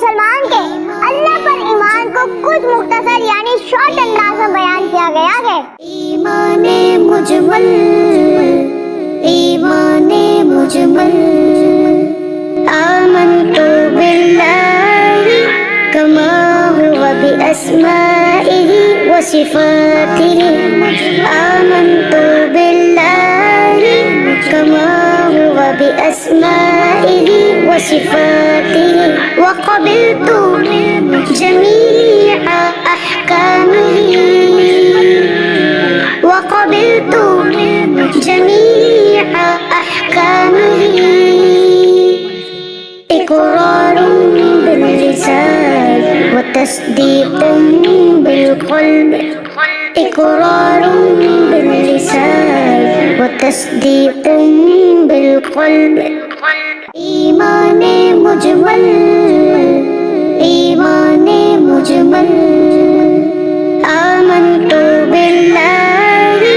मुसलमान के अल्लाह पर ईमान को कुछ मुख्तसर यानी शॉर्ट अंदाज में बयान किया गया है। ईमाने मुजमल, ईमाने मुजमल, आमन्तु बिल्लाहि कमा हुवा बिअस्माइहि व सिफातिहि, आमन्तु बिल्लाहि कमा हुवा बिअस्माइहि व सिफातिहि व क़बिलतु जमीअ अहकामिहि व क़बिलतु जमीअ अहकामिहि। इक़रारुन बिल्लिसान व तस्दीक़ुन बिलक़ल्ब, इक़रारुन बिल्लिसान व तस्दीक़ुन बिलक़ल्ब। ईमाने मुजमल, ईमाने मुजमल, आमन्तु बिल्लाहि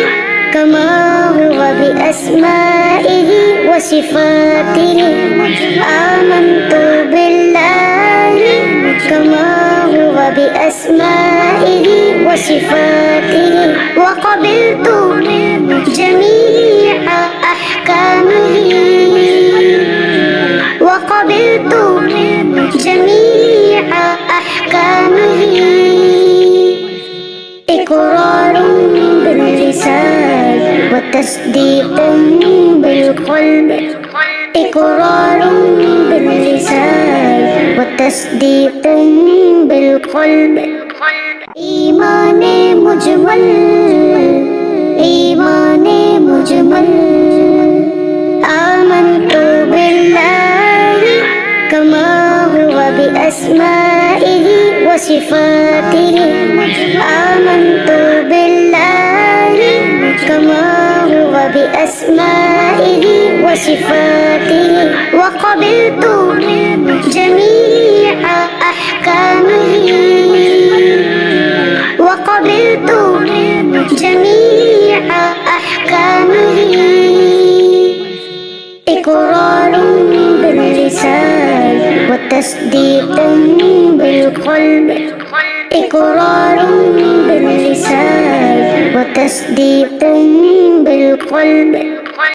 कमा हुवा बिअस्माइहि व सिफातिहि, आमन्तु बिल्लाहि कमा हुवा बिअस्माइहि व सिफातिहि व क़बिलतु जमीअ अहकामिहि व क़बिलतु जमीअ अहकामिहि। इक़रारुन बिल्लिसान व तस्दीक़ुन बिलक़ल्ब, इक़रारुन बिल्लिसान व तस्दीक़ुन बिलक़ल्ब। ईमाने मुजमल, ईमाने मुजमल, आमन्तु बिल्लाहि कमा हुवा बिअस्माइहि व सिफातिहि, आमन्तु बिल्लाहि कमा हुवा बिअस्माइहि व सिफातिहि व क़बिलतु जमीअ अहकामिहि व क़बिलतु जमीअ अहकामिहि। इक़रारुन बिल्लिसान व तस्दीक़ुन बिलक़ल्ब, इक़रारुन बिल्लिसान व तस्दीक़ुन बिलक़ल्ब।